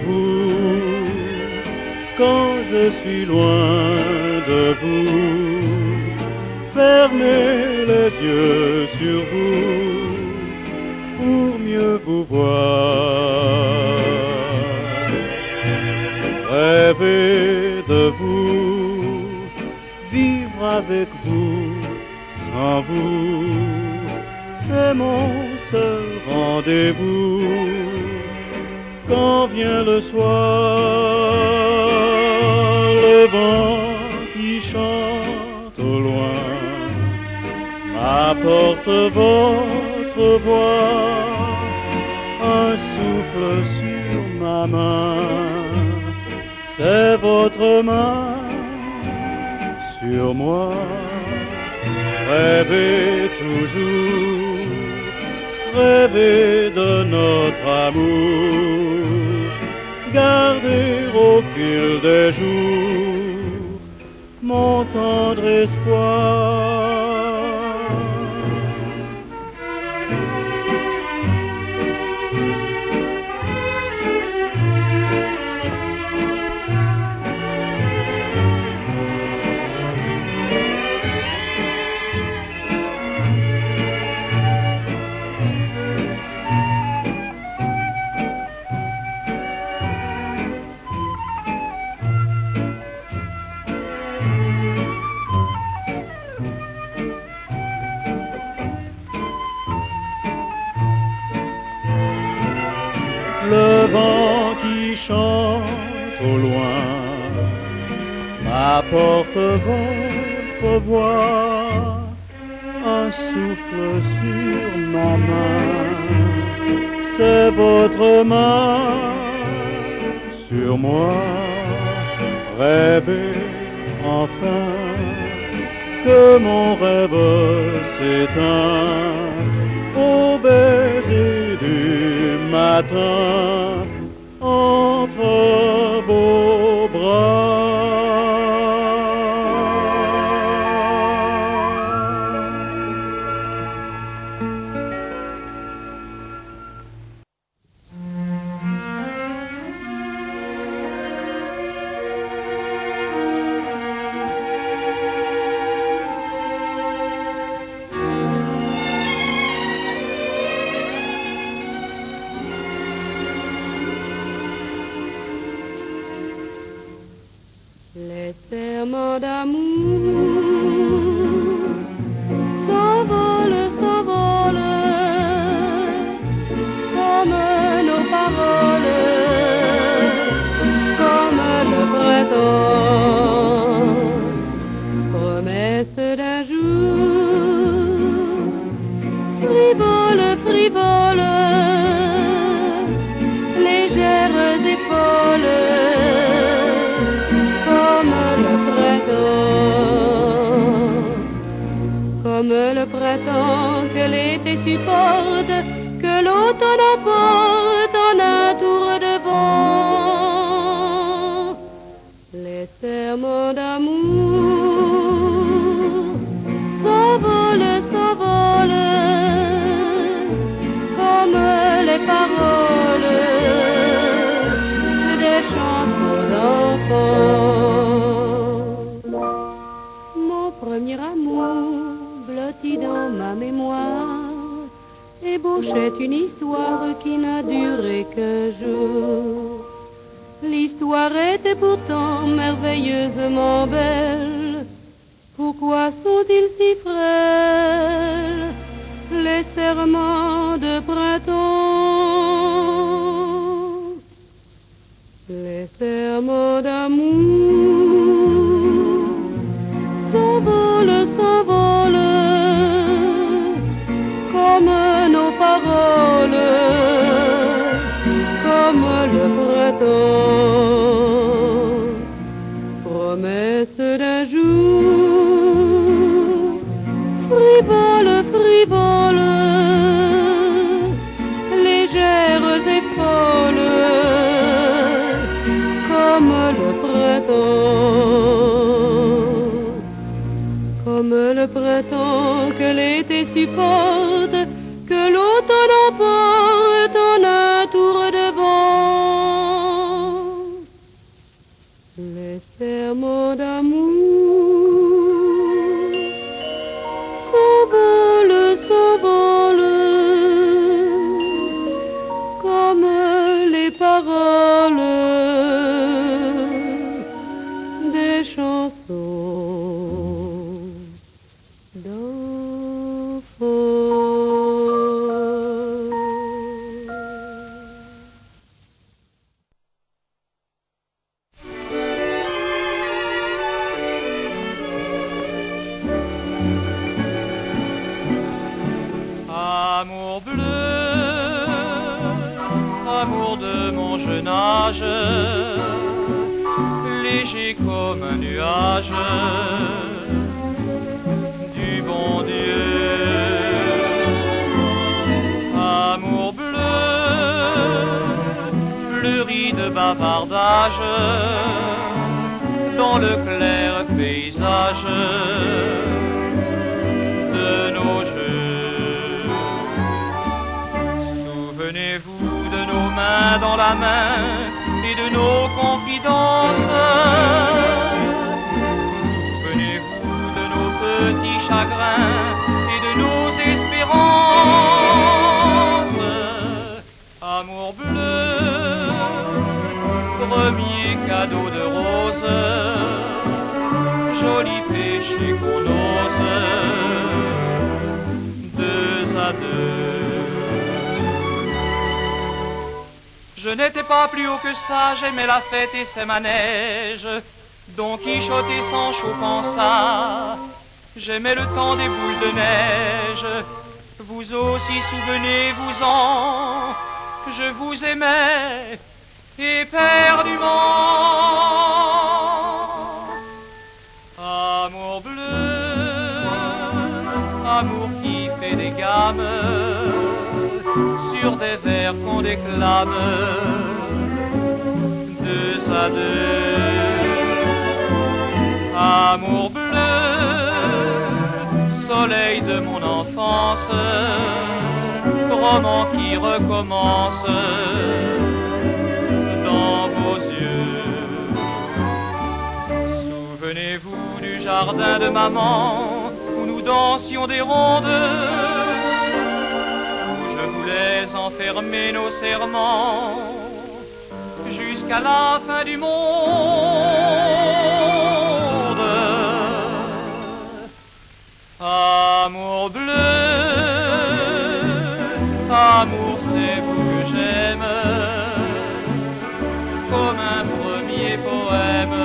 vous quand je suis loin de vous. Fermez les yeux sur vous pour mieux vous voir. Rêver de vous, vivre avec vous, sans vous, c'est mon seul rendez-vous. Quand vient le soir, le vent qui chante au loin m'apporte votre voix, un souffle sur ma main, c'est votre main sur moi. Rêvez toujours, rêvez de notre amour, gardez au fil des jours mon tendre espoir. Le vent qui chante au loin m'apporte votre voix, un souffle sur ma main, c'est votre main sur moi. Rêvez enfin que mon rêve s'éteint au baiser du matin entre vos bras. Les serments d'amour s'envolent, s'envolent, comme nos paroles, comme le printemps, promesse d'un jour, frivole, frivole, légères et folles. Comme le printemps que l'été supporte, que l'automne emporte en un tour de vent. Les serments d'amour s'envolent, s'envolent, comme les paroles des chansons d'enfants. Premier amour blotti dans ma mémoire ébauchait une histoire qui n'a duré qu'un jour. L'histoire était pourtant merveilleusement belle. Pourquoi sont-ils si frêles, les serments de printemps, les serments d'amour s'envolent, s'envolent, comme nos paroles, comme le printemps, promesse d'un jour, frivole, frivole, légères et folles, comme le printemps, comme le printemps que l'été supporte, que l'automne emporte en un tour de vent. Les serments d'amour s'envolent comme les paroles des chansons d'enfants. Amour bleu, amour de mon jeune âge, léger comme un nuage du bon Dieu. Amour bleu, fleuri de bavardage dans le clair paysage de nos jeux. Souvenez-vous de nos mains dans la main et de nos confidences. Souvenez-vous de nos petits chagrins et de nos espérances. Amour bleu, premier cadeau de rose, joli péché qu'on ose, deux à deux. Je n'étais pas plus haut que ça, j'aimais la fête et ses manèges. Don Quichotte et Sancho pensa, j'aimais le temps des boules de neige. Vous aussi souvenez-vous-en, je vous aimais éperdument. Amour bleu, amour qui fait des gammes sur des vers qu'on déclame deux à deux. Amour bleu, soleil de mon enfance, roman qui recommence dans vos yeux. Souvenez-vous du jardin de maman où nous dansions des rondes, enfermer nos serments jusqu'à la fin du monde. Amour bleu, amour c'est vous que j'aime, comme un premier poème.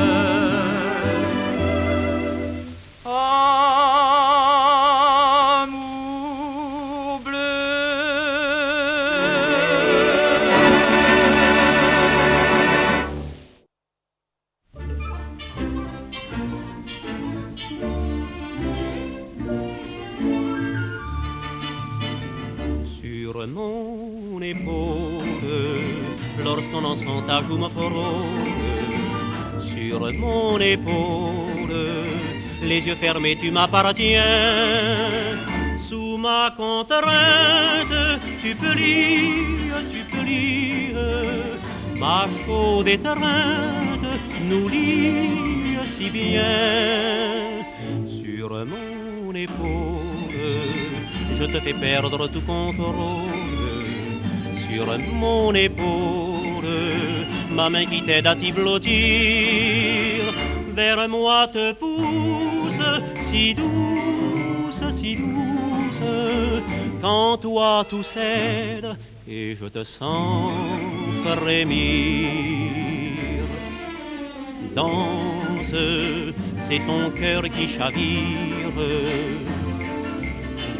Mon épaule, lorsqu'on en sent ta joue me frôle, sur mon épaule, les yeux fermés tu m'appartiens, sous ma contrainte tu peux lire, ma chaude étreinte nous lie si bien, sur mon épaule, je te fais perdre tout contrôle. Sur mon épaule, ma main qui t'aide à t'y blottir, vers moi te pousse, si douce, quand toi tout cède et je te sens frémir. Danse, c'est ton cœur qui chavire.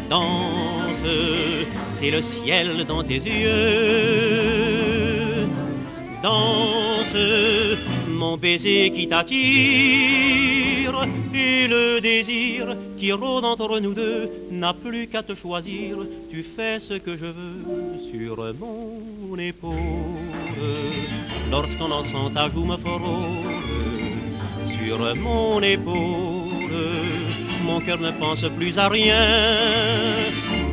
Danse, c'est le ciel dans tes yeux. Danse, mon baiser qui t'attire, et le désir qui rôde entre nous deux n'a plus qu'à te choisir. Tu fais ce que je veux sur mon épaule. Lorsqu'on en sent ta joue me frôle, sur mon épaule, mon cœur ne pense plus à rien.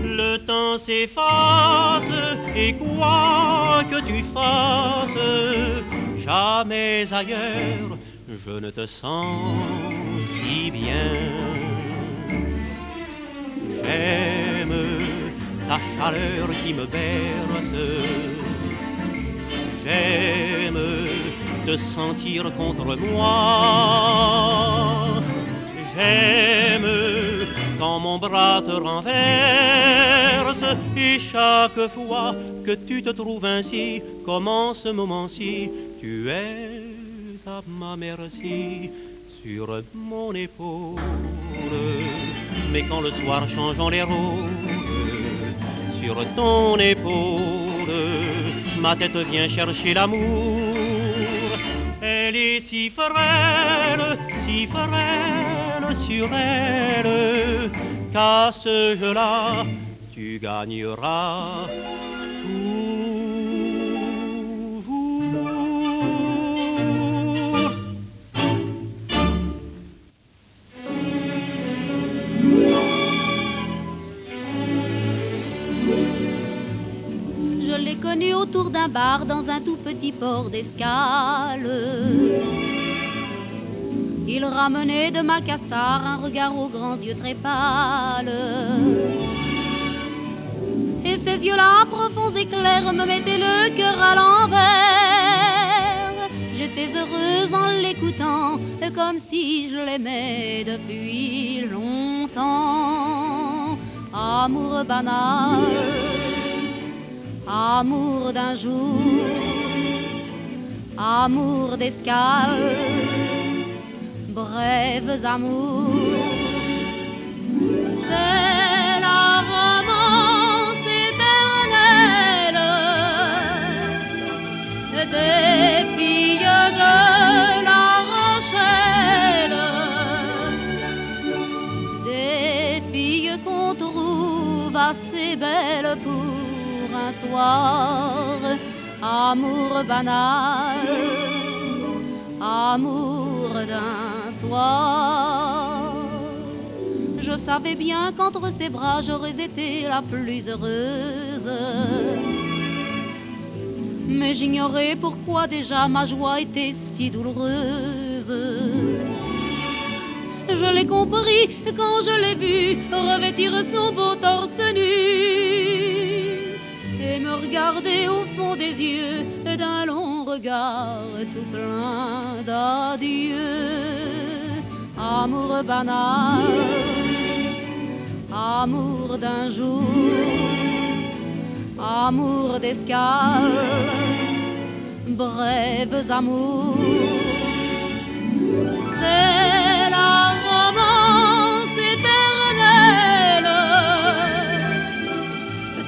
Le temps s'efface et quoi que tu fasses, jamais ailleurs je ne te sens si bien. J'aime ta chaleur qui me berce. J'aime te sentir contre moi. J'aime quand mon bras te renverse. Et chaque fois que tu te trouves ainsi, comme en ce moment-ci, tu es à ma merci sur mon épaule. Mais quand le soir changeant les rôles, sur ton épaule, ma tête vient chercher l'amour. Elle est si frêle sur elle, qu'à ce jeu-là, tu gagneras toujours. Je l'ai connu autour d'un bar dans un tout petit port d'escale. Il ramenait de Macassar un regard aux grands yeux très pâles. Et ses yeux-là, profonds et clairs, me mettaient le cœur à l'envers. J'étais heureuse en l'écoutant, comme si je l'aimais depuis longtemps. Amour banal, amour d'un jour, amour d'escale, brèves amours. C'est la romance éternelle des filles de La Rochelle, des filles qu'on trouve assez belles pour un soir. Amour banal, amour d'un soir. Je savais bien qu'entre ses bras j'aurais été la plus heureuse, mais j'ignorais pourquoi déjà ma joie était si douloureuse. Je l'ai compris quand je l'ai vu revêtir son beau torse nu et me regarder au fond des yeux d'un long regard tout plein d'adieu. Amour banal, amour d'un jour, amour d'escale, brèves amours. C'est la romance éternelle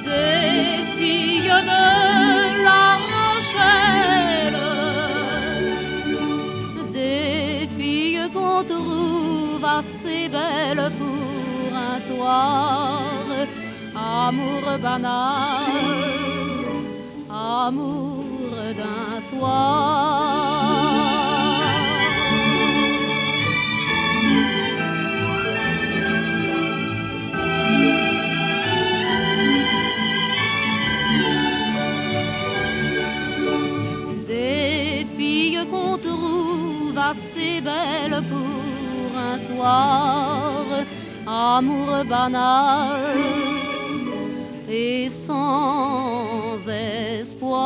des filles de La Rochelle, des filles qu'on trouve assez belles pour un soir. Amour banal, amour d'un soir. Des filles qu'on trouve assez belles pour un soir. Amour banal et sans espoir.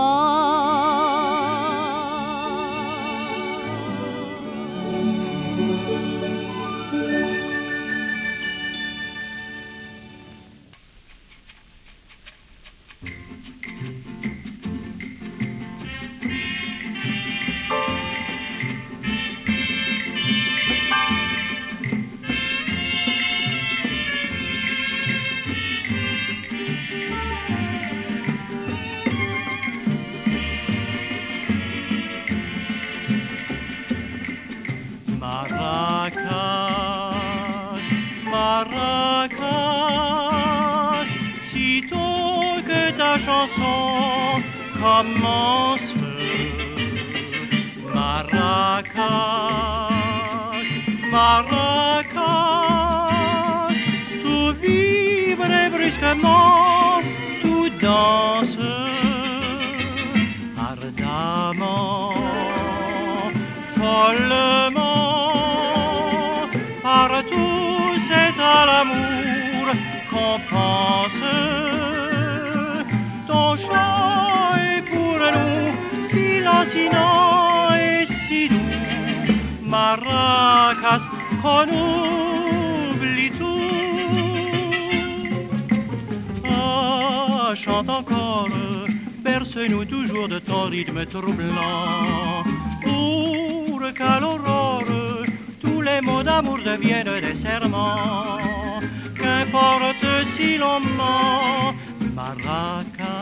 Maracas, Maracas, sitôt que ta chanson commence, Maracas, Maracas, tout vibre et brusquement, tout danse ardemment, follement. Maracas, qu'on oublie tout. Ah, chante encore, berce-nous toujours de ton rythme troublant, pour qu'à l'aurore tous les mots d'amour deviennent des serments. Qu'importe si l'on ment, Maracas,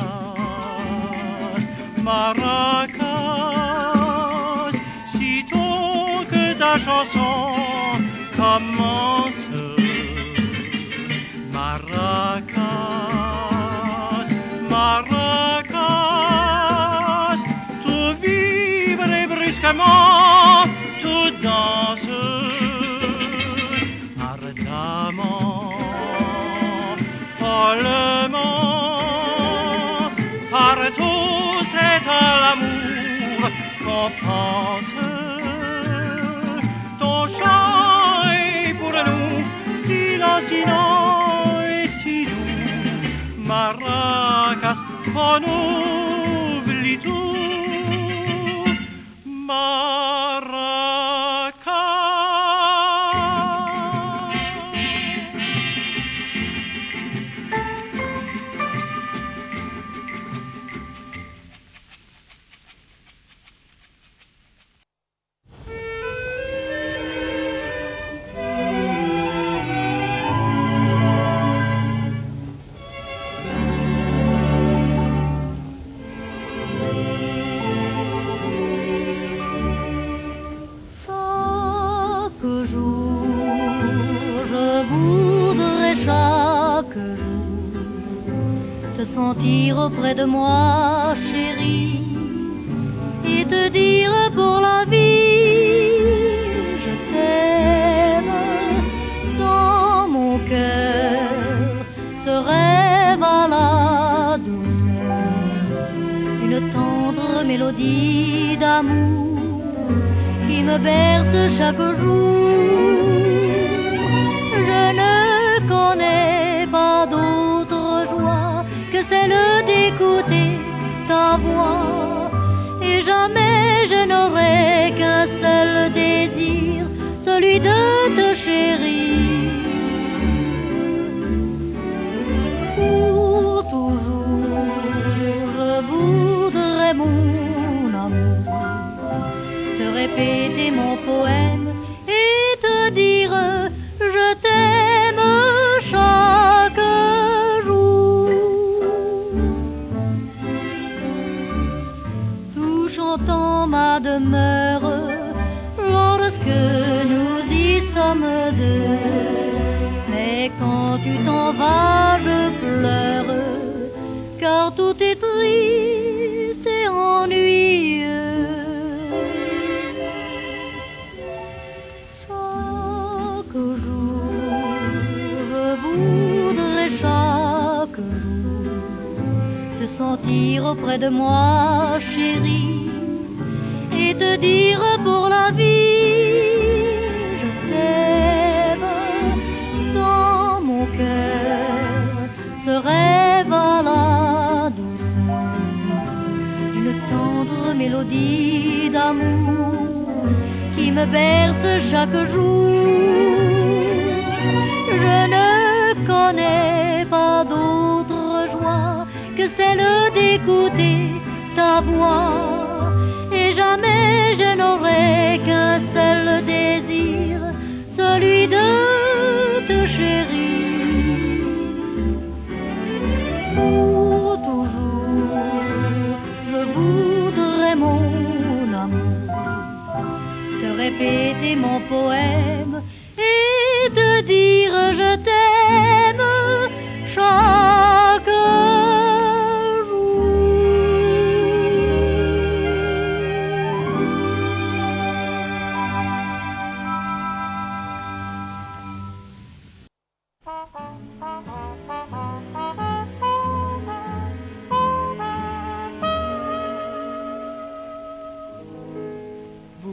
Maracas, sitôt que ta chanson commence, Maracas, Maracas, tout vibre et brusquement, tout danse, ardemment, follement, partout c'est à l'amour qu'on pense. Ton chant est pour nous si lancinant et si doux, Maracas, qu'on oublie tout. Sentir auprès de moi, chérie, et te dire pour la vie, je t'aime. Dans mon cœur se rêve à la douceur une tendre mélodie d'amour qui me berce chaque jour. Je ne connais pas d'autre joie que celle d'écouter ta voix, et jamais je n'aurai qu'un seul désir, celui de te chérir. Pour toujours, je voudrais, mon amour, te répéter mon poème et te dire je t'aime chaque jour. Dans ma demeure, lorsque nous y sommes deux, mais quand tu t'en vas, je pleure, car tout est triste et ennuyeux. Chaque jour, je voudrais chaque jour te sentir auprès de moi, chérie, et te dire pour la vie, je t'aime. Dans mon cœur se rêve à la douceur une tendre mélodie d'amour qui me berce chaque jour. Je ne connais pas d'autre joie que celle d'écouter ta voix, et jamais je n'aurai qu'un seul désir, celui de te chérir. Pour toujours, je voudrais, mon amour, te répéter mon poème et te dire je t'aime chaque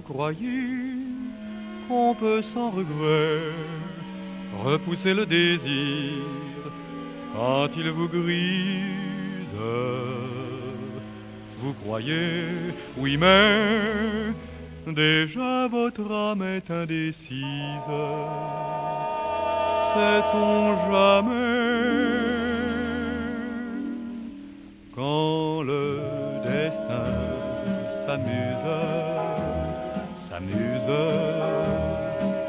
Croyez qu'on peut sans regret repousser le désir quand il vous grise. Vous croyez, oui, mais Déjà votre âme est indécise. Sait-on jamais quand le destin s'amuse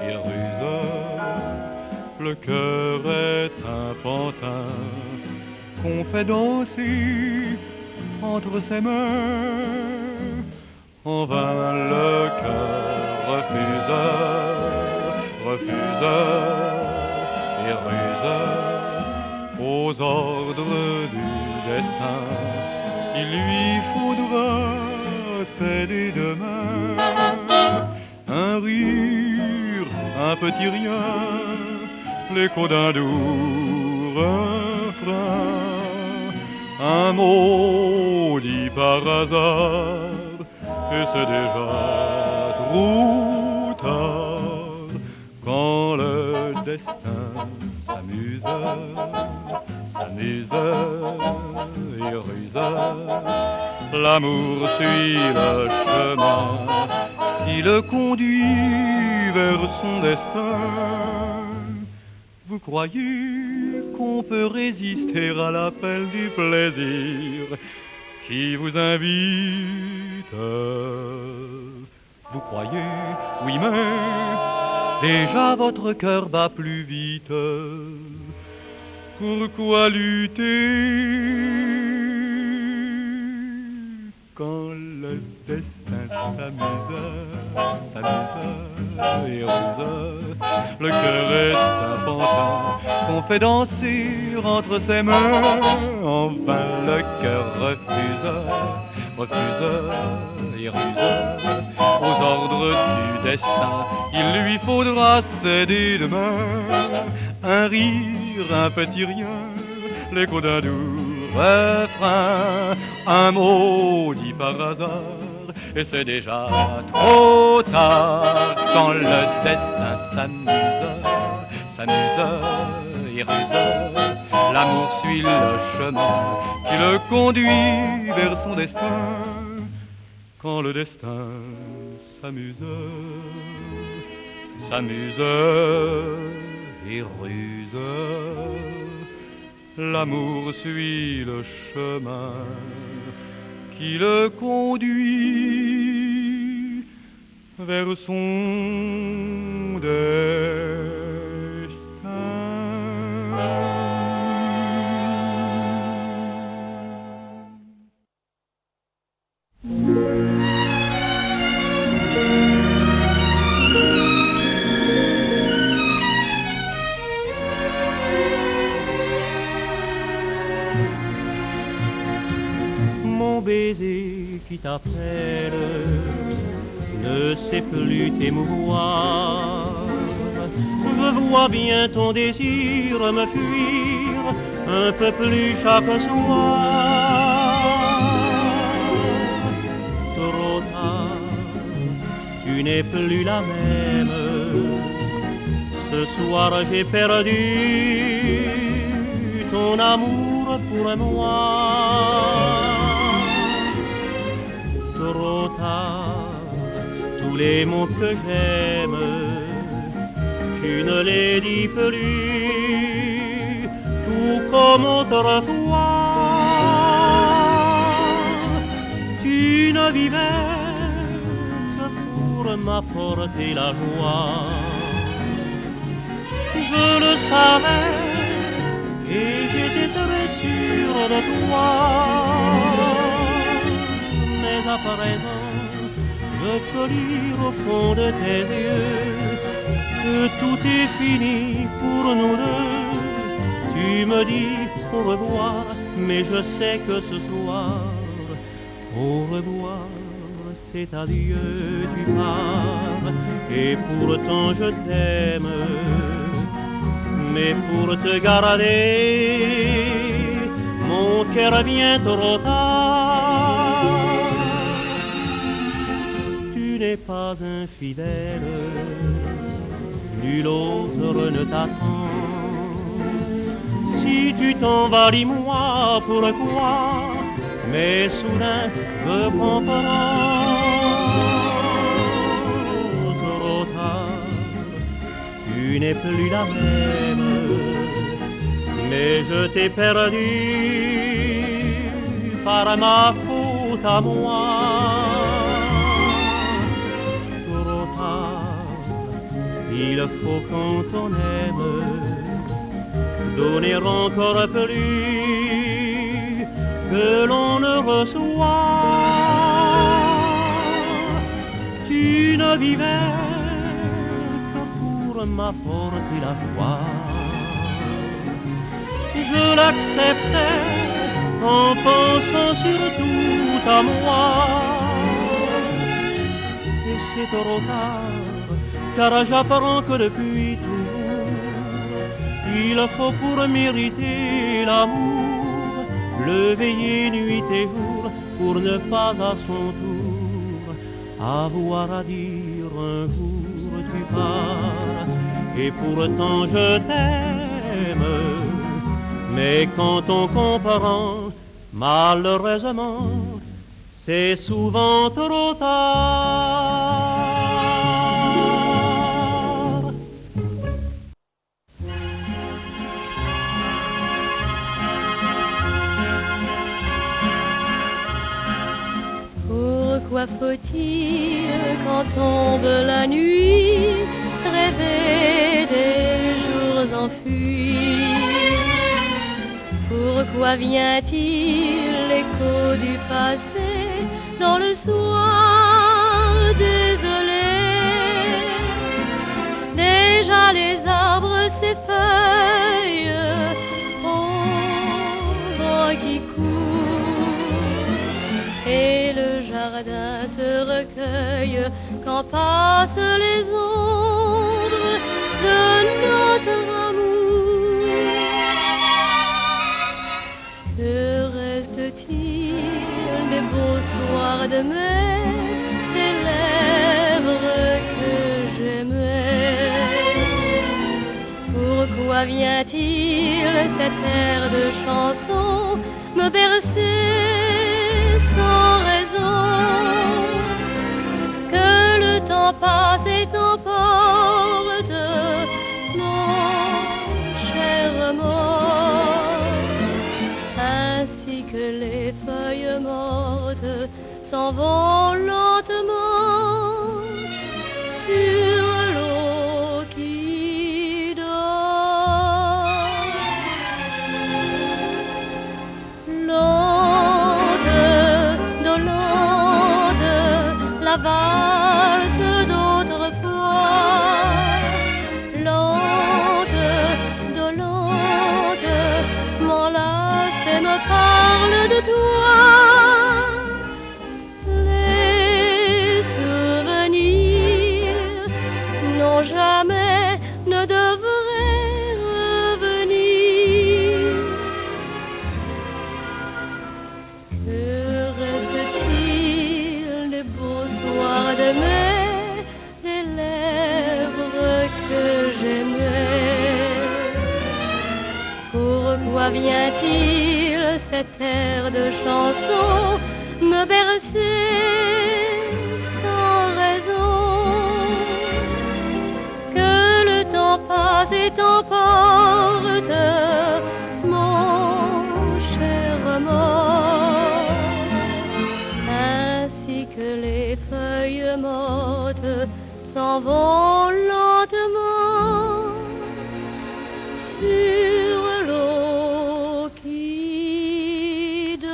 et ruse, le cœur est un pantin qu'on fait danser entre ses mains. En vain le cœur refuse et ruse aux ordres du destin. Il lui faudra céder demain. Un rire, un petit rien, l'écho d'un doux refrain, un mot dit par hasard, et c'est déjà trop tard. Quand le destin s'amuse et ruse, l'amour suit le chemin qui le conduit vers son destin. Vous croyez qu'on peut résister à l'appel du plaisir qui vous invite? Vous croyez, oui, mais déjà votre cœur bat plus vite. Pourquoi lutter quand le destin s'amuse et ruse? Le cœur est un pantin qu'on fait danser entre ses mains. En vain le cœur refuse et ruse aux ordres du destin. Il lui faudra céder demain. Un rire, un petit rien, l'écho d'un doux refrain, un mot dit par hasard, et c'est déjà trop tard. Quand le destin s'amuse et ruse, l'amour suit le chemin qui le conduit vers son destin. Quand le destin s'amuse et ruse, l'amour suit le chemin qui le conduit vers son destin. Baiser qui t'appelle ne sait plus t'émouvoir. Je vois bien ton désir me fuir un peu plus chaque soir. Trop tard, tu n'es plus la même. Ce soir j'ai perdu ton amour pour moi. Trop tard, tous les mots que j'aime, tu ne les dis plus, tout comme autrefois. Tu ne vivais que pour m'apporter la joie. Je le savais et j'étais très sûr de toi. À présent, je peux lire au fond de tes yeux que tout est fini pour nous deux. Tu me dis au revoir, mais je sais que ce soir, au revoir, c'est adieu, tu pars. Et pourtant je t'aime, mais pour te garder, mon cœur vient trop tard. Tu n'es pas infidèle, nul autre ne t'attend. Si tu t'en vas, dis-moi pourquoi, mais soudain je comprends. tu n'es plus la même, mais je t'ai perdu par ma faute à moi. Trop tard, il faut quand on aime donner encore plus que l'on ne reçoit. Tu ne vivais que pour m'apporter la foi. Je l'acceptais en pensant surtout à moi. Et c'est trop tard, car j'apprends que depuis toujours, il faut pour mériter l'amour le veiller nuit et jour pour ne pas à son tour avoir à dire un jour tu pars. Et pourtant je t'aime, mais quand on comprend, malheureusement, c'est souvent trop tard. Pourquoi faut-il, quand tombe la nuit, rêver des jours enfuis? Pourquoi vient-il l'écho du passé dans le soir désolé? Déjà les arbres s'effeuillent, ombre qui court, et le jardin se recueille quand passent les ombres de notre amour. Que reste-t-il des beaux soirs de mai, des lèvres que j'aimais? Pourquoi vient-il cet air de chanson me bercer sans raison? Que le temps passe et t'emporte, mon cher mort, ainsi que les feuilles mortes s'en vont lentement sur l'eau qui dort. Lente, dolente, la valse d'autrefois. Lente, dolente, m'enlace et me parle de toi. Les souvenirs non jamais ne devraient revenir. Que reste-t-il des beaux soirs de mai, des lèvres que j'aimais? Pourquoi vient-il cet air de chanson me bercer sans raison? Que le temps passe et t'emporte, mon cher mort, ainsi que les feuilles mortes s'en vont lentement sur l'eau qui dort.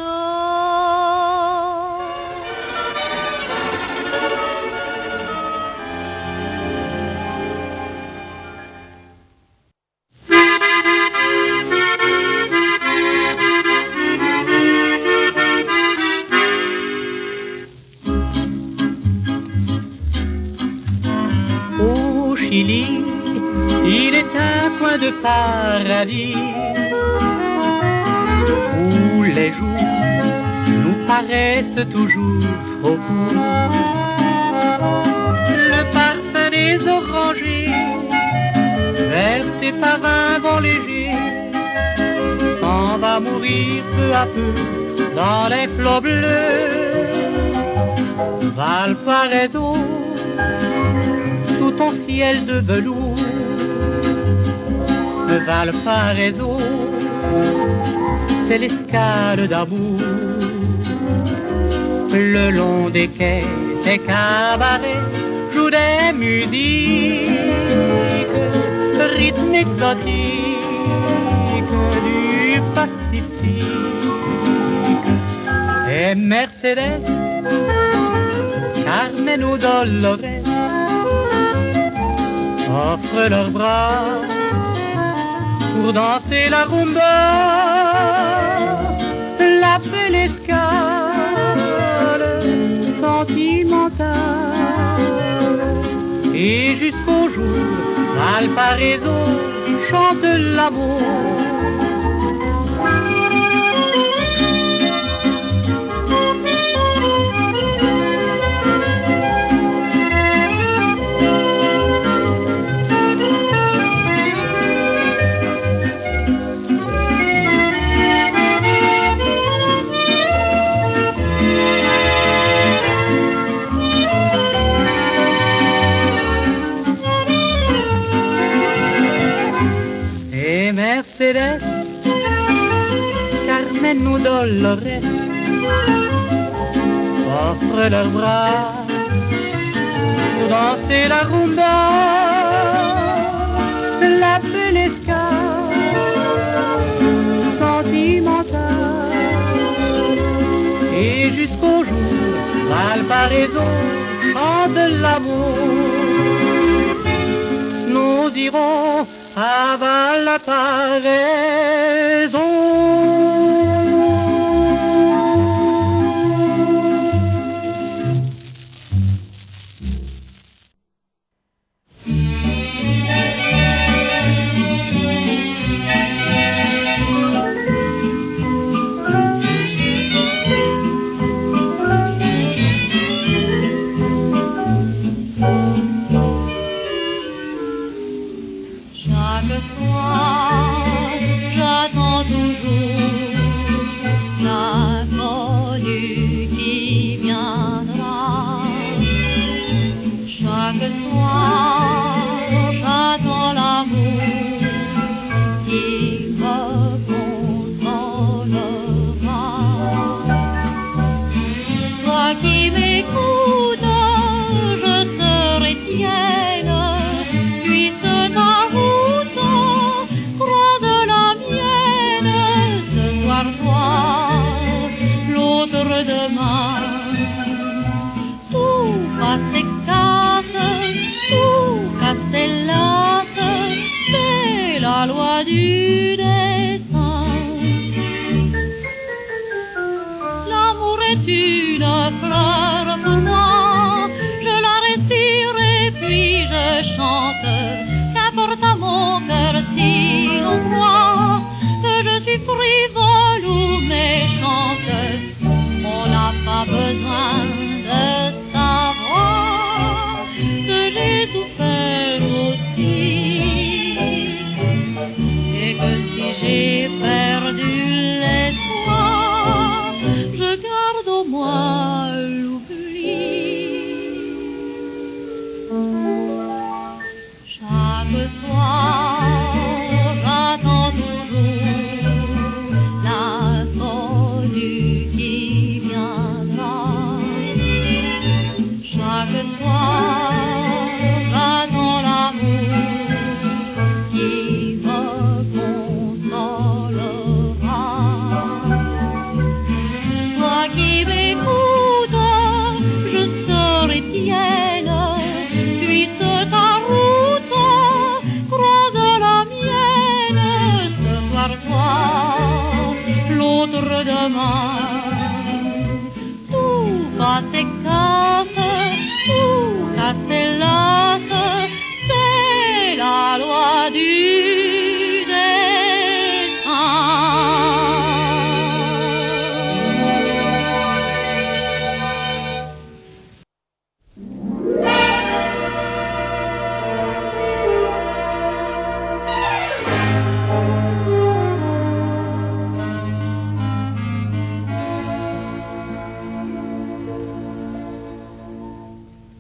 Au Chili, il est un coin de paradis où les jours nous paraissent toujours trop courts. Le parfum des orangers, versé par un vent léger, s'en va mourir peu à peu dans les flots bleus. Valparaiso, sous ton ciel de velours, Valparaiso, c'est l'escale d'amour. Le long des quais, des cabarets jouent des musiques, rythmes exotiques du Pacifique. Et Mercedes, Carmen ou Dolores offrent leurs bras pour danser la rumba, la belle escale sentimentale. Et jusqu'au jour, Valparaiso chante l'amour. Mercedes, Carmen ou Dolores offrent leurs bras pour danser la rumba, la belle escale sentimentale. Et jusqu'au jour, Valparaiso chante l'amour. Nous irons à Valparaiso.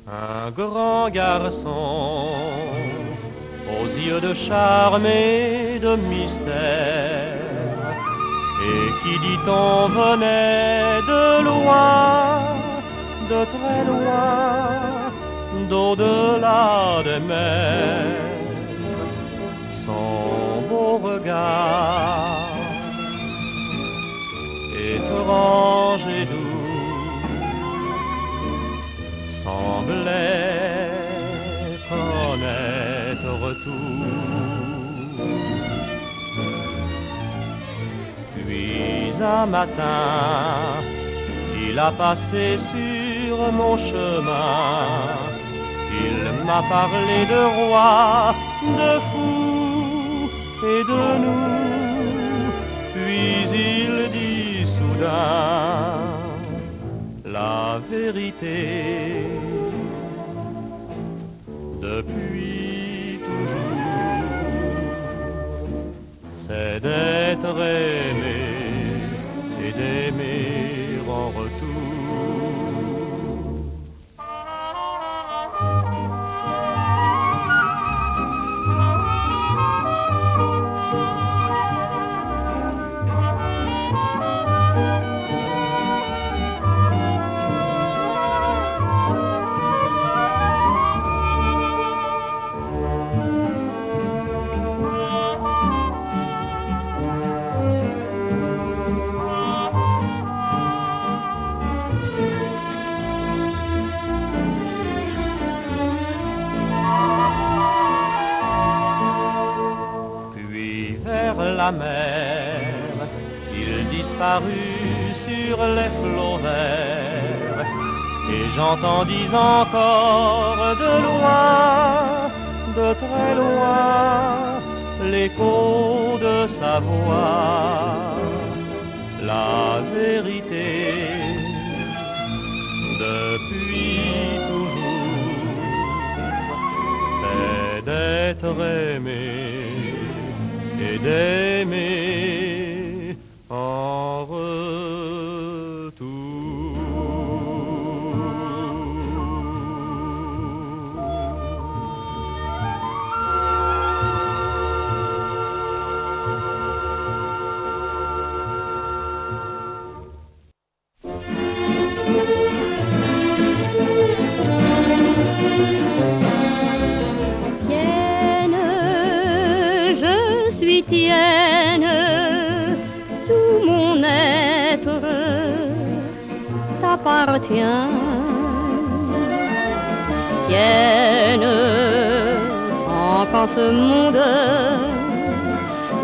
Un grand garçon, au aux yeux de charme et de mystère. Et qui dit-on venait de loin, de très loin, d'au-delà des mers. Son beau regard, étrange et doux, semblait connaître tout. Puis un matin, il a passé sur mon chemin. Il m'a parlé de roi, de fou et de nous. Puis il dit soudain la vérité. Depuis toujours, c'est d'être aimé et d'aimer en retour. La mer, il disparut sur les flots verts, et j'entendis encore de loin, de très loin, l'écho de sa voix. La vérité, depuis toujours, c'est d'être aimé et d'aimer en retour. Tienne, tout mon être t'appartient. Tienne, tant qu'en ce monde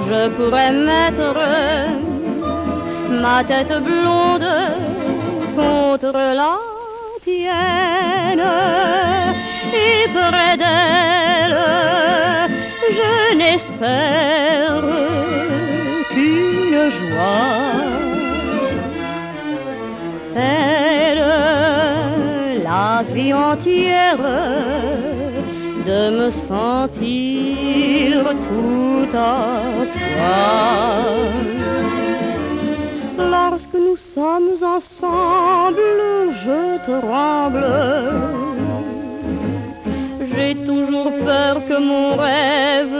je pourrais mettre ma tête blonde contre la tienne, et près d'elle je n'espère qu'une joie, celle, la vie entière, de me sentir tout à toi. Lorsque nous sommes ensemble, je tremble. J'ai toujours peur que mon rêve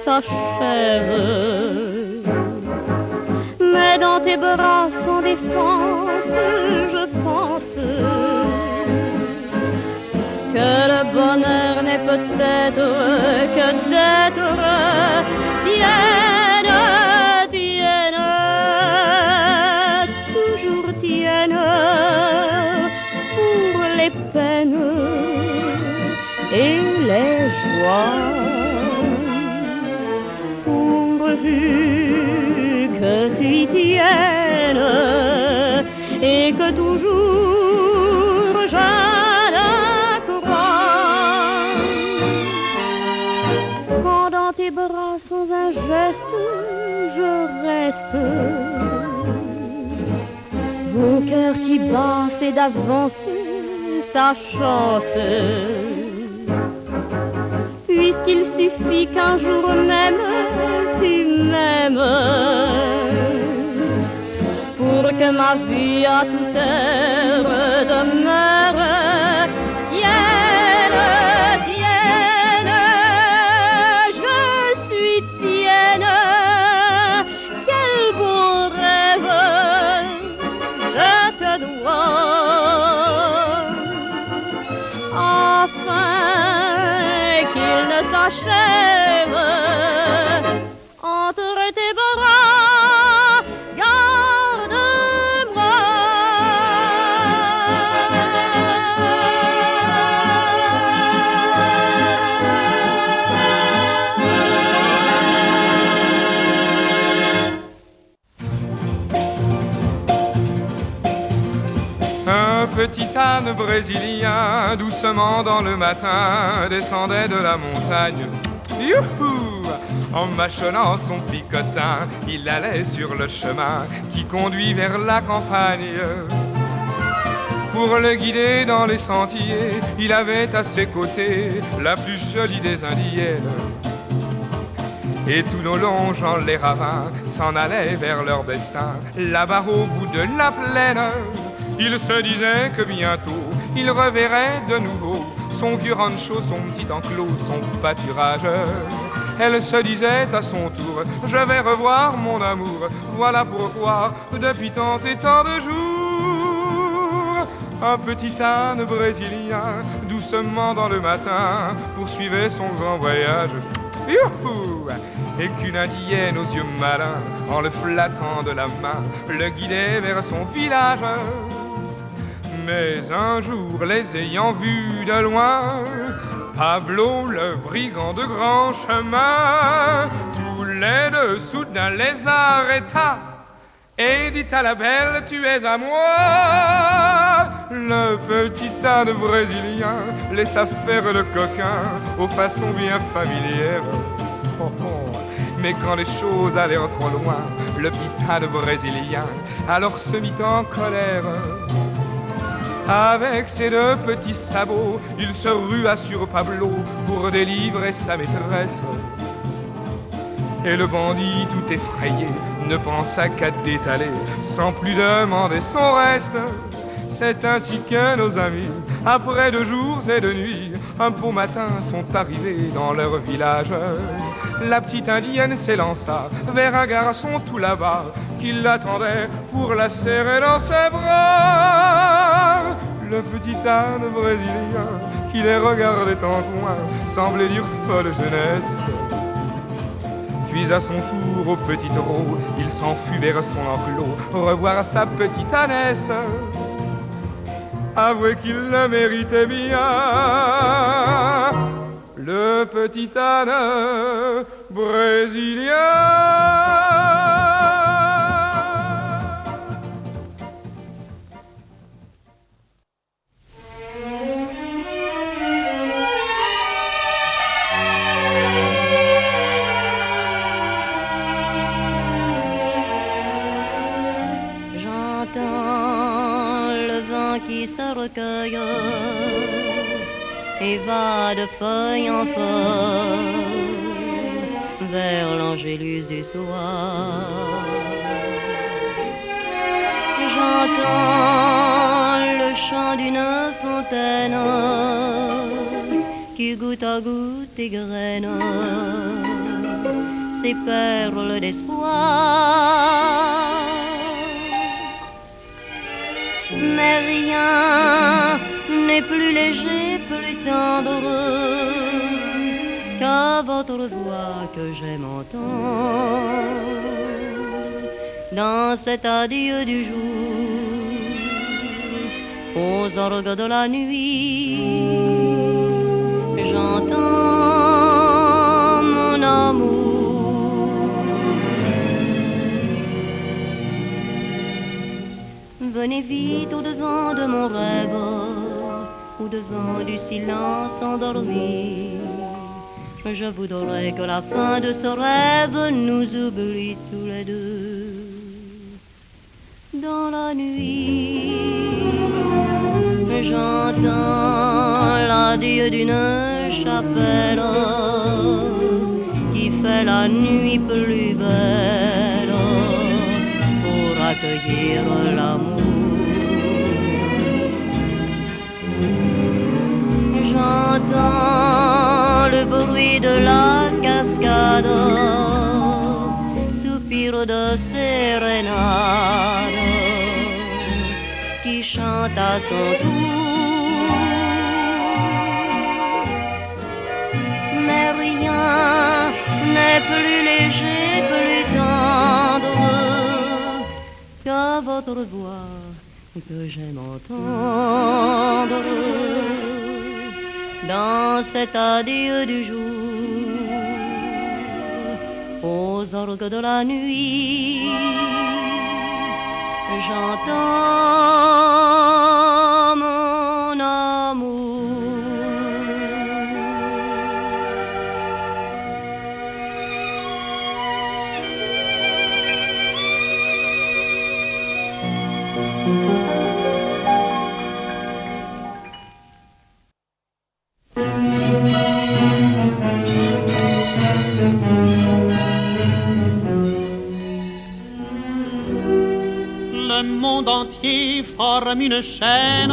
s'achève. Mais dans tes bras sans défense, je pense que le bonheur n'est peut-être que d'être tienne, tienne, toujours tienne, pour les peines et les joies, pourvu que tu y tiennes et que toujours je la crois. Quand dans tes bras sans un geste je reste, mon cœur qui bat c'est d'avance sa chance. Puisqu'il suffit qu'un jour même tu m'aimes, pour que ma vie à toute heure demeure tienne, tienne. petit âne brésilien, doucement dans le matin, descendait de la montagne. Youhou! En mâchonnant son picotin, il allait sur le chemin qui conduit vers la campagne. Pour le guider dans les sentiers, il avait à ses côtés la plus jolie des indiennes. Et tous nos longeant les ravins s'en allaient vers leur destin. Là-bas au bout de la plaine, il se disait que bientôt il reverrait de nouveau son vieux rancho, son petit enclos, son pâturage. Elle se disait à son tour, je vais revoir mon amour. Voilà pourquoi, depuis tant et tant de jours, un petit âne brésilien, doucement dans le matin, poursuivait son grand voyage. Youhou! Et qu'une indienne aux yeux malins, en le flattant de la main, le guidait vers son village. Mais un jour, les ayant vus de loin, Pablo, le brigand de grand chemin, tous les deux soudain les arrêta et dit à la belle, tu es à moi. Le petit âne brésilien laissa faire le coquin aux façons bien familières. Oh, oh. Mais quand les choses allèrent trop loin, le petit âne brésilien alors se mit en colère. Avec ses deux petits sabots, il se rua sur Pablo pour délivrer sa maîtresse. Et le bandit, tout effrayé, ne pensa qu'à détaler, sans plus demander son reste. C'est ainsi que nos amis, après 2 jours et 2 nuits, un beau matin sont arrivés dans leur village. La petite indienne s'élança vers un garçon tout là-bas, qui l'attendait pour la serrer dans ses bras. Le petit âne brésilien, qui les regardait en coin, semblait dire folle jeunesse. Puis à son tour, au petit taureau, il s'enfuit vers son enclos, revoir sa petite ânesse. Avouez qu'il le méritait bien, le petit âne brésilien. Qui se recueille et va de feuille en feuille vers l'angélus du soir. J'entends le chant d'une fontaine qui goutte à goutte égrène ses perles d'espoir. Mais rien n'est plus léger, plus tendre qu'à votre voix que j'aime entendre dans cet adieu du jour aux orgues de la nuit. J'entends mon amour. Venez vite au-devant de mon rêve, au-devant du silence endormi. Je voudrais que la fin de ce rêve nous oublie tous les deux. Dans la nuit, j'entends l'adieu d'une chapelle qui fait la nuit plus belle pour accueillir l'amour. J'entends le bruit de la cascade, soupir de sérénade qui chante à son tour. Mais rien n'est plus léger, plus tendre qu'à votre voix que j'aime entendre dans cet adieu du jour aux orgues de la nuit. J'entends monde entier forme une chaîne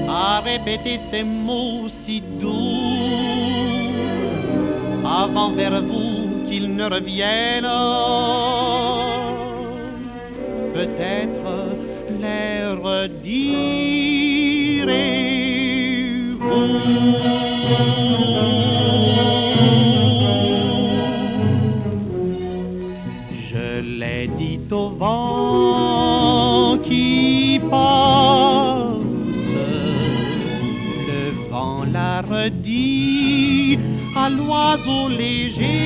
à répéter ces mots si doux avant vers vous qu'ils ne reviennent. Peut-être les redirez-vous. Je l'ai dit au vent qui passe, le vent l'a redit à l'oiseau léger,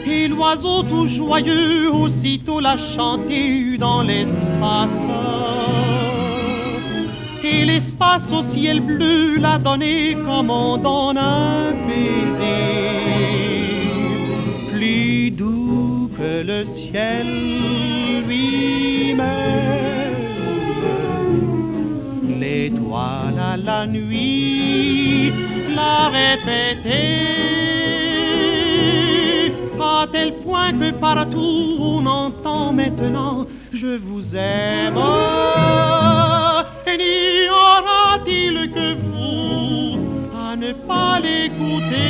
et l'oiseau tout joyeux aussitôt l'a chanté dans l'espace. Et l'espace au ciel bleu l'a donné comme on donne un baiser, plus doux que le ciel lui-même. L'étoile à la nuit l'a répété, à tel point que partout on entend maintenant « Je vous aime ». Et n'y aura-t-il que vous à ne pas l'écouter?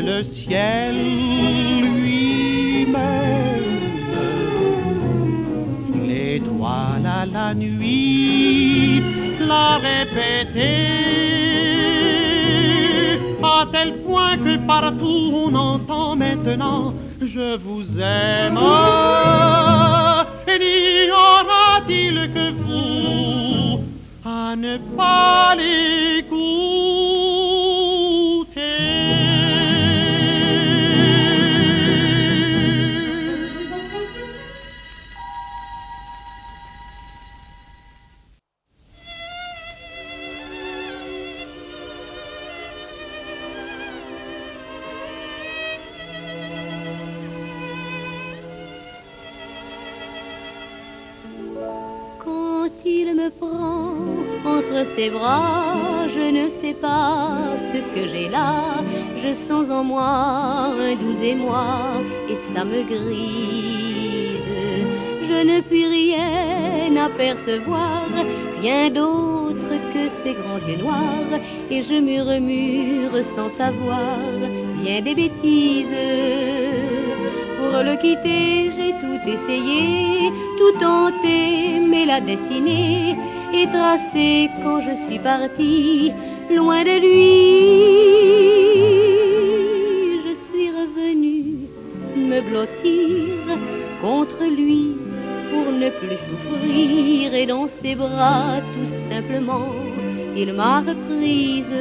Le ciel lui-même, l'étoile à la nuit l'a répété, à tel point que partout on entend maintenant « Je vous aime ». Et n'y aura-t-il que vous à ne pas l'écouter? Il me prend entre ses bras, je ne sais pas ce que j'ai là. Je sens en moi un doux émoi et ça me grise. Je ne puis rien apercevoir, rien d'autre que ses grands yeux noirs. Et je murmure sans savoir bien des bêtises. Pour le quitter, j'ai tout essayé, tout tenté, mais la destinée est tracée quand je suis partie, loin de lui. Je suis revenue me blottir contre lui pour ne plus souffrir, et dans ses bras, tout simplement, il m'a reprise.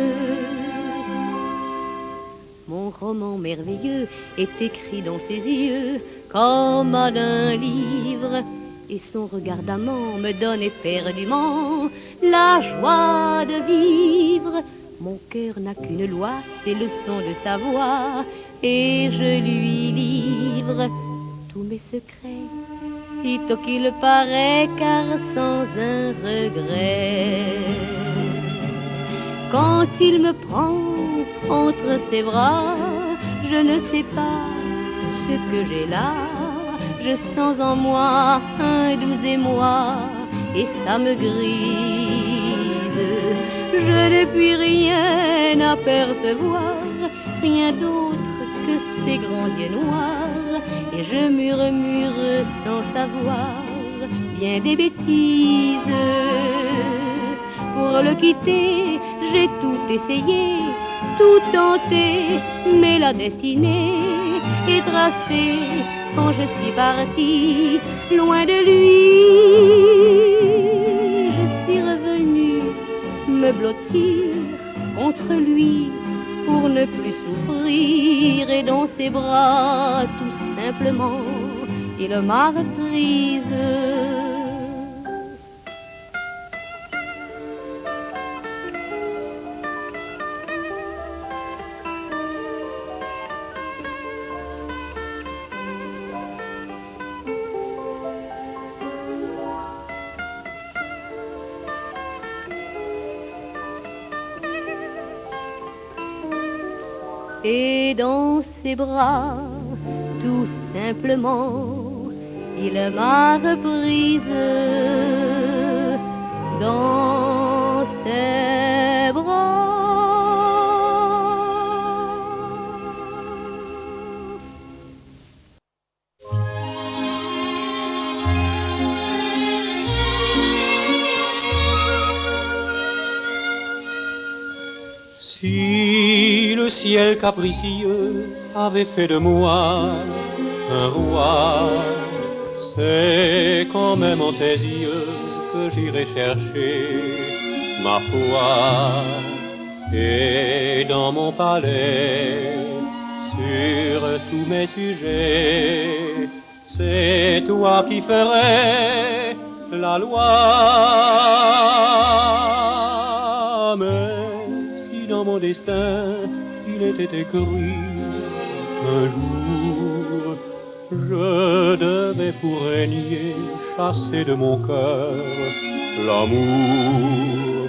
Mon roman merveilleux est écrit dans ses yeux comme d'un livre, et son regard d'amant me donne éperdument la joie de vivre. Mon cœur n'a qu'une loi, c'est le son de sa voix, et je lui livre tous mes secrets, sitôt qu'il paraît, car sans un regret. Quand il me prend entre ses bras, je ne sais pas ce que j'ai là. Je sens en moi un doux émoi et ça me grise. Je ne puis rien apercevoir, rien d'autre que ses grands yeux noirs, et je murmure sans savoir bien des bêtises. Pour le quitter, j'ai tout essayé, tout tenté, mais la destinée est tracée quand je suis partie, loin de lui. Je suis revenue me blottir contre lui pour ne plus souffrir, et dans ses bras, tout simplement, il m'a reprise. Et dans ses bras, tout simplement, il m'a reprise dans ses bras. Si le ciel capricieux avait fait de moi un roi, c'est quand même en tes yeux que j'irai chercher ma foi. Et dans mon palais, sur tous mes sujets, c'est toi qui ferais la loi. Mais si dans mon destin il était écrit qu'un jour je devais pour régner chasser de mon cœur l'amour,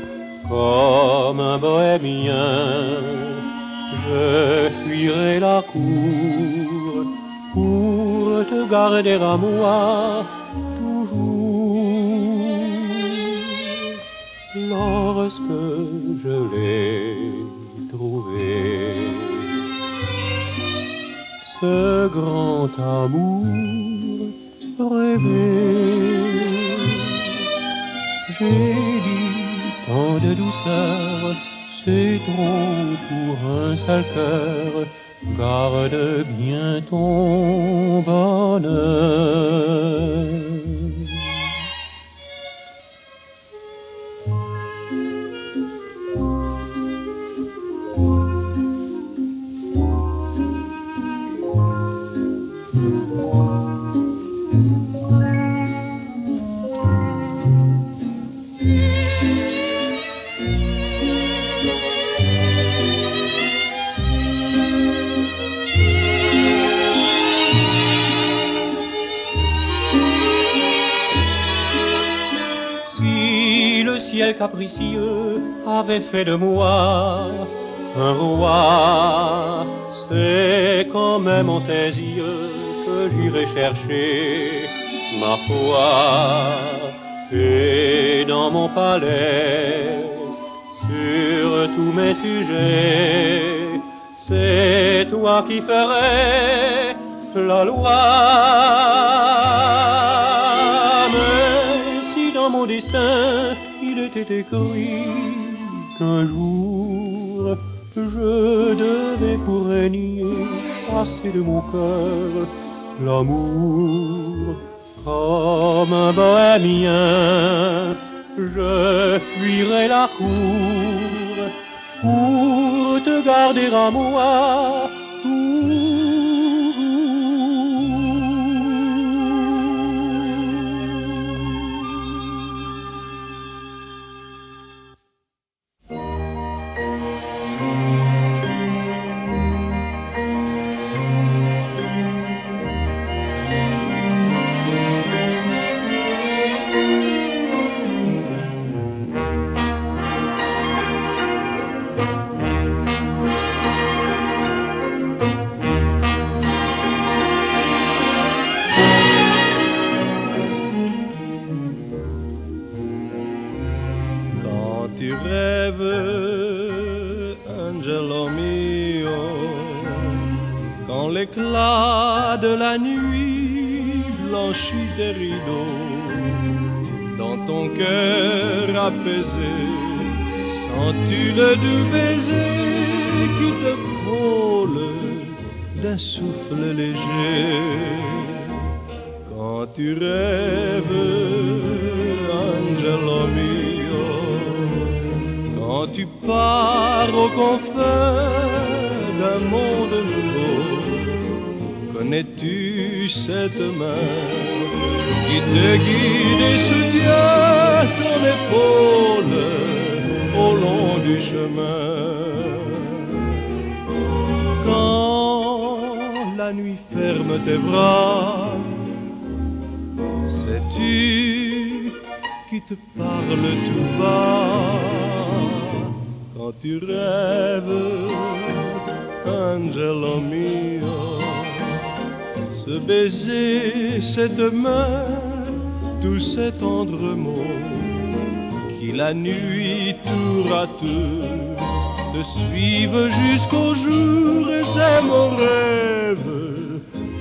comme un bohémien, je fuirai la cour pour te garder à moi toujours. Lorsque je l'ai trouvé, ce grand amour rêvé, j'ai dit tant de douceur, c'est trop pour un seul cœur, garde bien ton bonheur. Ciel capricieux avait fait de moi un roi, c'est quand même en tes yeux que j'irai chercher ma foi. Et dans mon palais, sur tous mes sujets, c'est toi qui ferais la loi. Mais si dans mon destin il était écrit qu'un jour je devais pour régner chasser de mon cœur l'amour, comme un bohémien, je fuirai la cour pour te garder à moi toujours. Tu rêves, Angelo mio, quand l'éclat de la nuit blanchit tes rideaux, dans ton cœur apaisé, sens-tu le doux baiser qui te frôle d'un souffle léger? Quand tu rêves, Angelo mio, quand tu pars aux confins d'un monde nouveau, que Connais-tu cette main qui te guide et soutient ton épaule au long du chemin? Quand la nuit ferme tes bras, sais-tu qui te parle tout bas? Quand tu rêves, Angelo mio, ce baiser, cette main, tous ces tendres mots qui la nuit tour à tour te suivent jusqu'au jour, et c'est mon rêve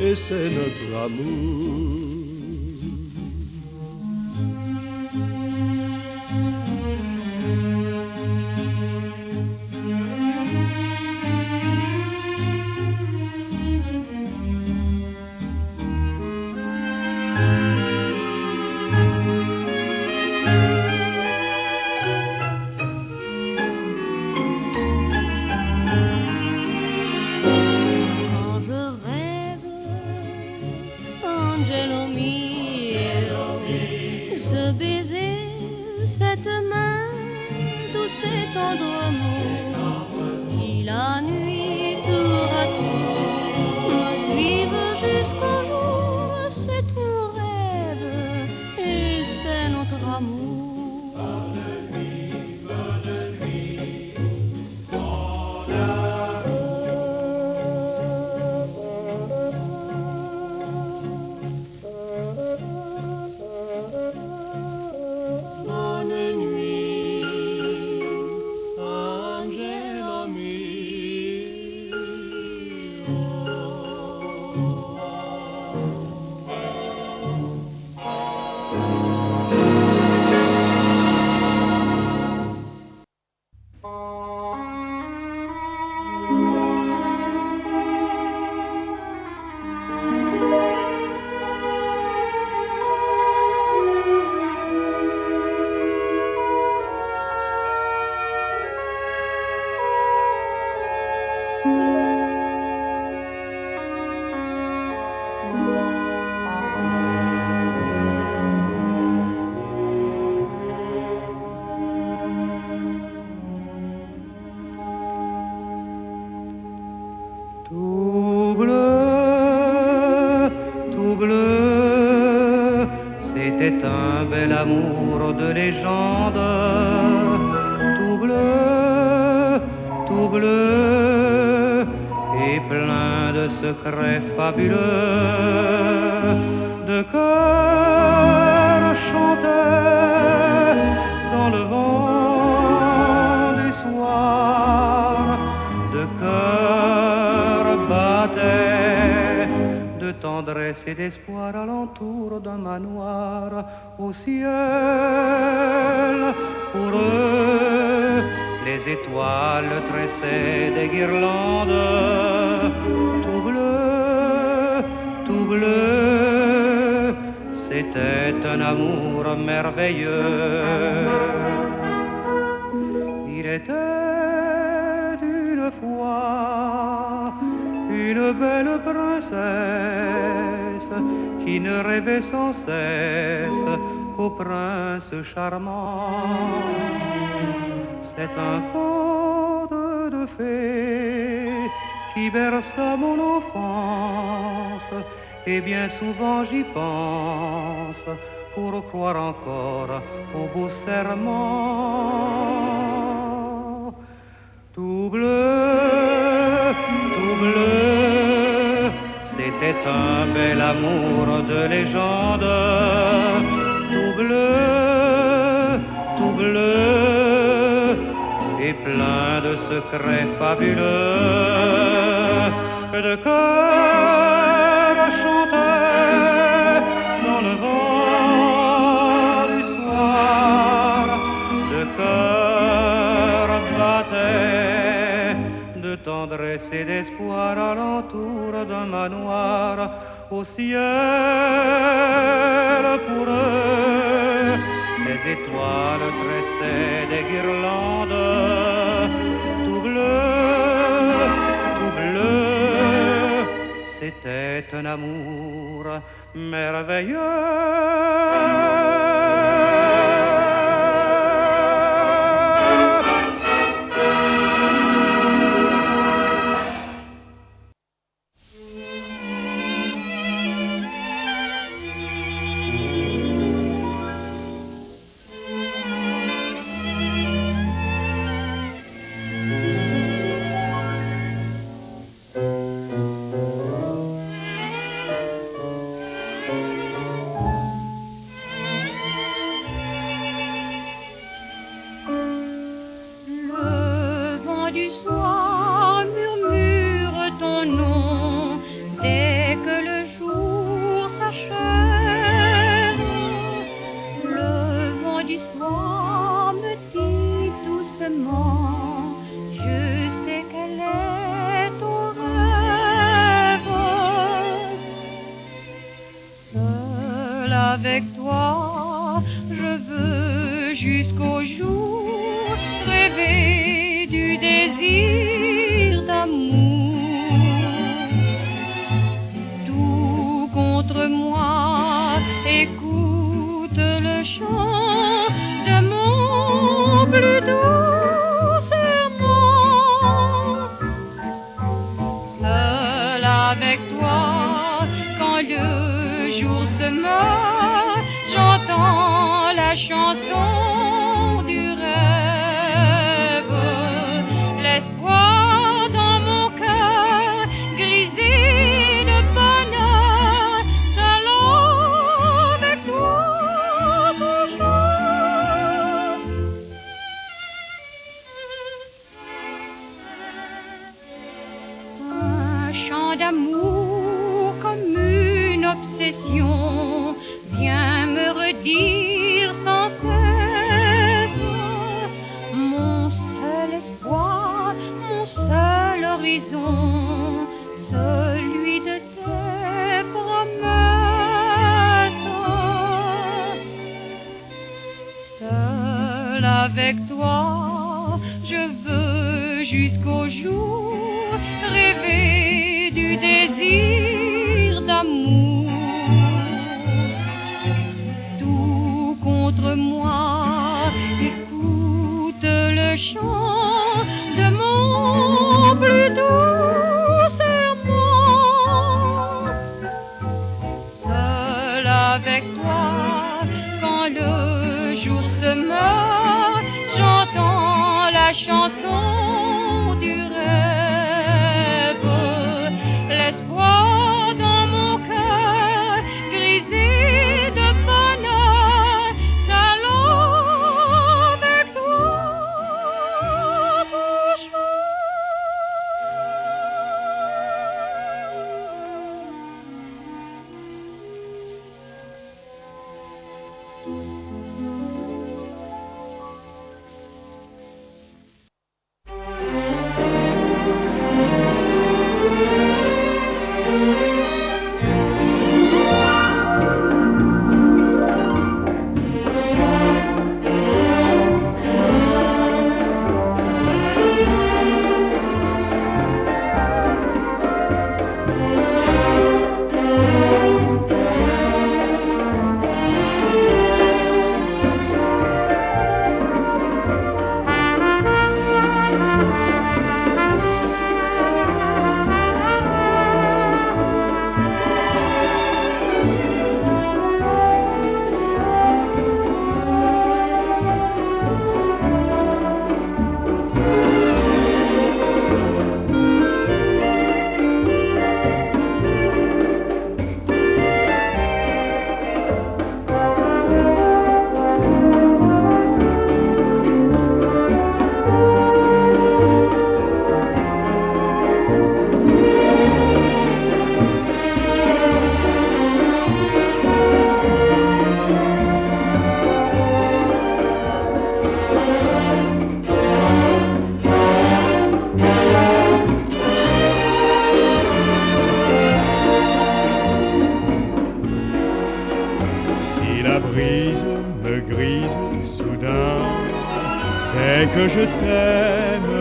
et c'est notre amour. C'était un bel amour de légende, tout bleu, et plein de secrets fabuleux, de cœurs chantaient dans le vent du soir, de cœurs battaient de tendresse et d'espoir alentour d'un manoir au ciel. Pour eux, les étoiles tressaient des guirlandes, tout bleu, c'était un amour merveilleux. Il était une fois une belle princesse qui ne rêvait sans cesse qu'au prince charmant. C'est un conte de fées qui berça mon enfance, et bien souvent j'y pense pour croire encore aux beaux serments. Tout bleu, c'était un bel amour de légende. Tout bleu, et plein de secrets fabuleux, de cœurs chantaient dans le vent du soir, de cœurs battaient de tendresse et d'espoir alentour d'un manoir au ciel. Pour eux, les étoiles tressaient des guirlandes, tout bleu, c'était c'est un amour merveilleux. Avec toi, je veux jusqu'au jour rêver du désir d'amour. Tout contre moi, écoute le chant de mon plus doux serment. Seul avec toi, quand le jour se meurt, j'entends la chanson du rêve. L'espoir dans mon cœur, grisé de bonheur, seul avec toi toujours. Un chant d'amour comme une obsession vient me redire sans cesse mon seul espoir, mon seul horizon, celui de tes promesses. Seul avec toi, je veux jusqu'au jour rêver du désir d'amour. Contre moi, écoute le chant de mon plus doux serment. Seul avec toi, quand le jour se meurt, j'entends la chanson du rêve. L'espoir dans mon cœur, grisé de bonheur, avec toi toujours. c'est que je t'aime.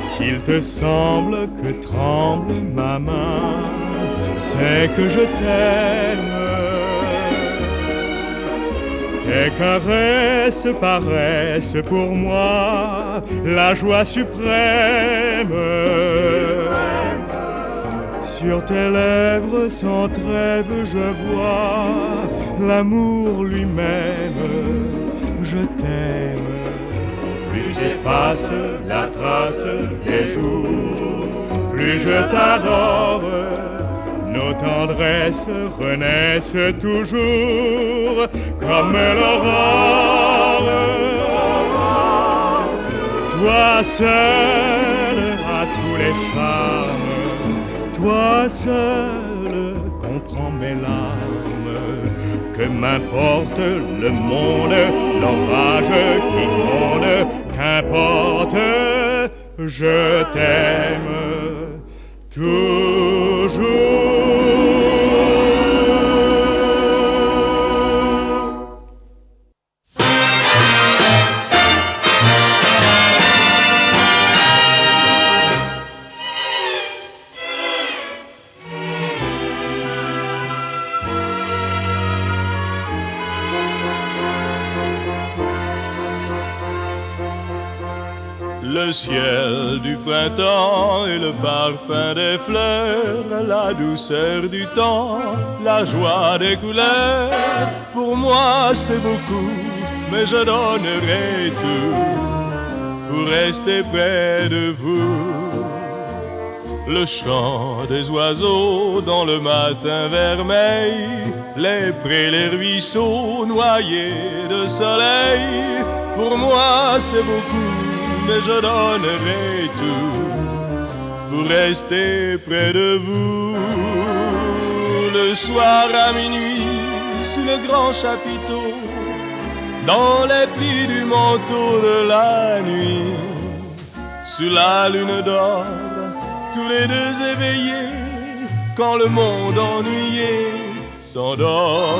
S'il te semble que tremble ma main, c'est que je t'aime. Tes caresses paraissent pour moi la joie suprême. Sur tes lèvres sans trêve je vois l'amour lui-même. Je t'aime. Plus s'efface la trace des jours, plus je t'adore. Nos tendresses renaissent toujours comme l'aurore. Toi seul as tous les charmes, toi seul comprends mes larmes. Que m'importe le monde, l'orage qui gronde, qu'importe, je t'aime toujours. Le ciel du printemps et le parfum des fleurs, la douceur du temps, la joie des couleurs. Pour moi c'est beaucoup, mais je donnerai tout pour rester près de vous. Le chant des oiseaux dans le matin vermeil, les prés, les ruisseaux noyés de soleil. Pour moi c'est beaucoup, mais je donnerai tout pour rester près de vous. Le soir à minuit, sous le grand chapiteau, dans les plis du manteau de la nuit, sous la lune d'or, tous les deux éveillés, quand le monde ennuyé s'endort.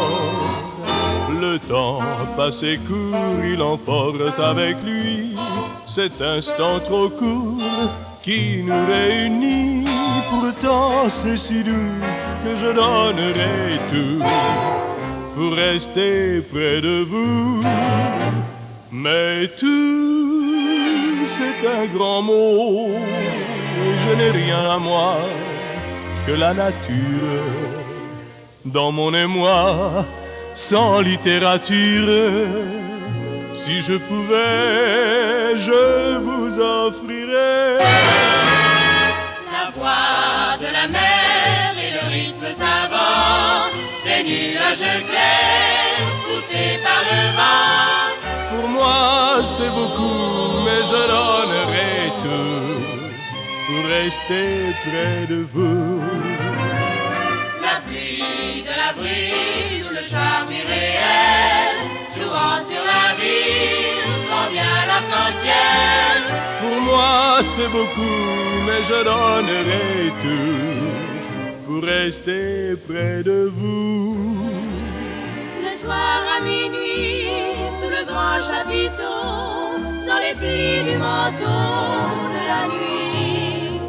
Le temps passé court, il emporte avec lui cet instant trop court qui nous réunit. Pourtant c'est si doux que je donnerai tout pour rester près de vous. Mais tout c'est un grand mot, et je n'ai rien à moi que la nature. Dans mon émoi, sans littérature, si je pouvais, je vous offrirais la voix de la mer et le rythme savant des nuages clairs poussés par le vent. Pour moi c'est beaucoup, mais je donnerai tout pour rester près de vous. La pluie de la bruit ou le charme irréel jouant sur la ville quand vient l'arc-en-ciel. Pour moi c'est beaucoup, mais je donnerai tout pour rester près de vous. Le soir à minuit, sous le grand chapiteau, dans les plis du manteau de la nuit,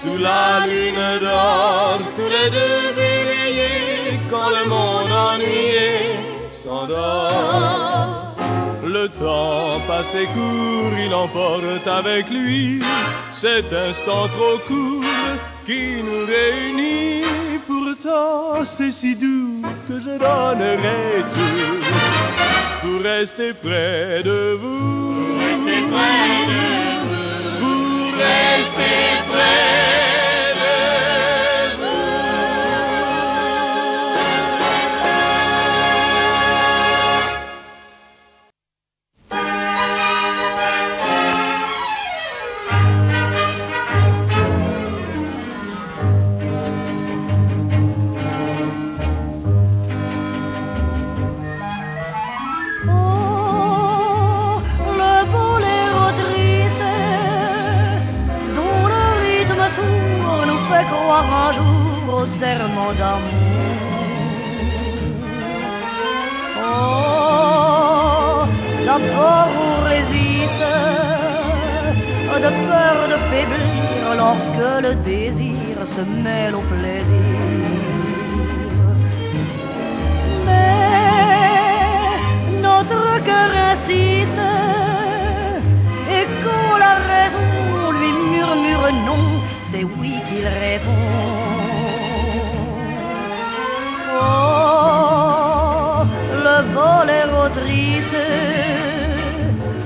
sous la lune d'or, tous les deux éveillés, quand le monde ennuyé s'endort. Le temps passé court, il emporte avec lui cet instant trop court qui nous réunit. Pourtant c'est si doux que je donnerai tout pour rester près de vous. Pour rester près de vous. Pour rester près de vous. Croire un jour au serment d'amour. Oh, d'abord on résiste, de peur de faiblir lorsque le désir se mêle au plaisir. Mais notre cœur insiste, et quand la raison lui murmure non, c'est oui qu'il répond. Oh, le boléro triste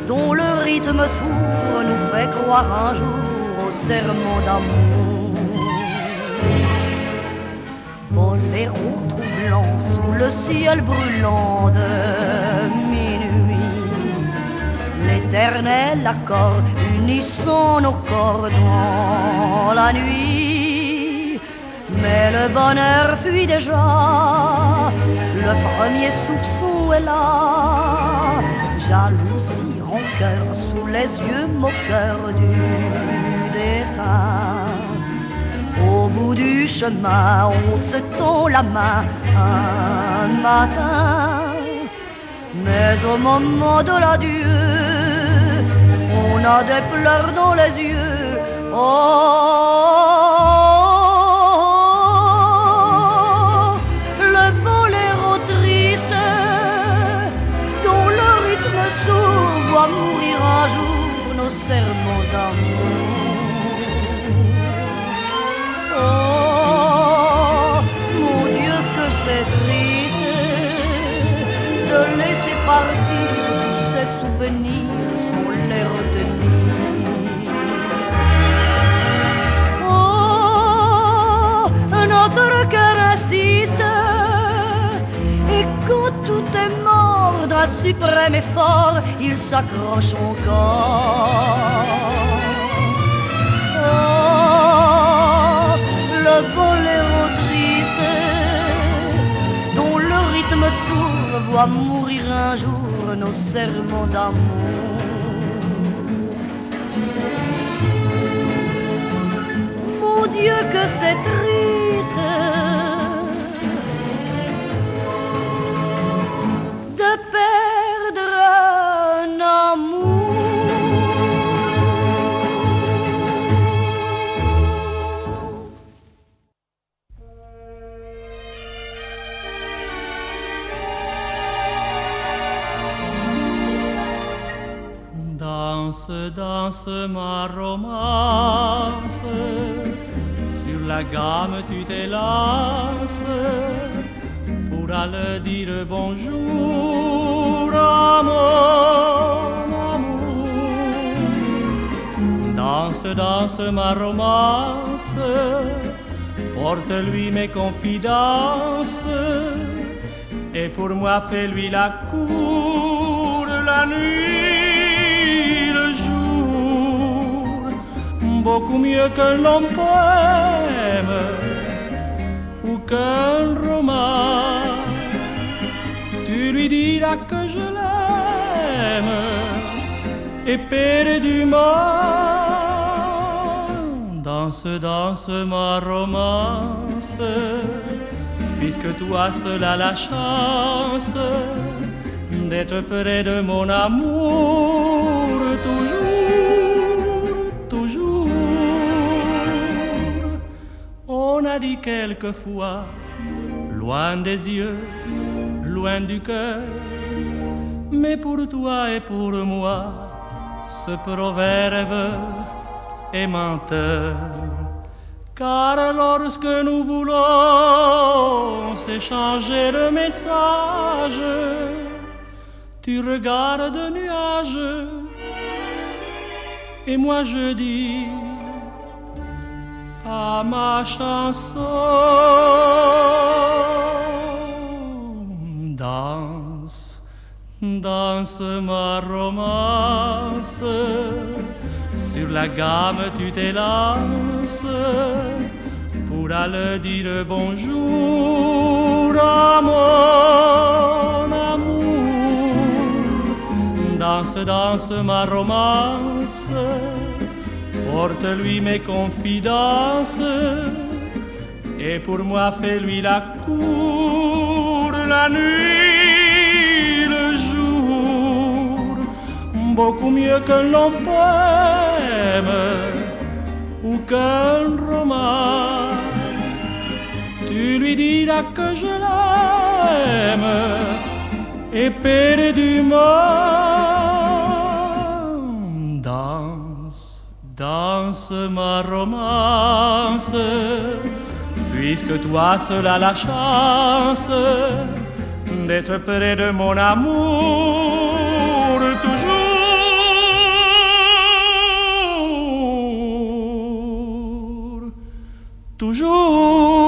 dont le rythme sourd nous fait croire un jour au serment d'amour. Boléro troublant sous le ciel brûlant de minuit, l'éternel accord unissant nos corps dans la nuit. Mais le bonheur fuit déjà, le premier soupçon est là. Jalousie, rancœur sous les yeux moqueurs du destin. Au bout du chemin, on se tend la main un matin. Mais au moment de l'adieu, on a des pleurs dans les yeux. Oh, le boléro triste dont le rythme sourd doit mourir un jour nos serments d'amour. Oh, mon Dieu, que c'est triste de laisser partir tous ces souvenirs sans les retenir. Oh, notre cœur insiste, et quand tout est mort d'un suprême effort, il s'accroche encore. Oh, le boléro triste dont le rythme sourd voit mourir un jour nos serments d'amour. Mon Dieu, que c'est triste de perdre un amour. Danse, danse ma romance, sur la gamme tu t'élances pour aller dire bonjour à mon amour. Danse, danse ma romance, porte-lui mes confidences, et pour moi fais-lui la cour la nuit, le jour, beaucoup mieux qu'un long poème ou qu'un roman. Tu lui diras que je l'aime éperdument. Danse, danse ma romance, puisque toi seul as la chance d'être près de mon amour toujours, toujours. On a dit quelquefois, loin des yeux, loin du cœur, mais pour toi et pour moi, ce proverbe est menteur. Car lorsque nous voulons s'échanger de messages, tu regardes nuages et moi je dis à ma chanson, danse, danse ma romance, sur la gamme tu t'élances pour aller dire bonjour à mon amour. Danse, danse ma romance, porte-lui mes confidences, et pour moi fais-lui la cour la nuit, le jour, beaucoup mieux qu'un long poème l'aime ou qu'un roman. Tu lui diras que je l'aime éperdument. Danse, danse ma romance, puisque toi seul as la chance d'être près de mon amour toujours, toujours.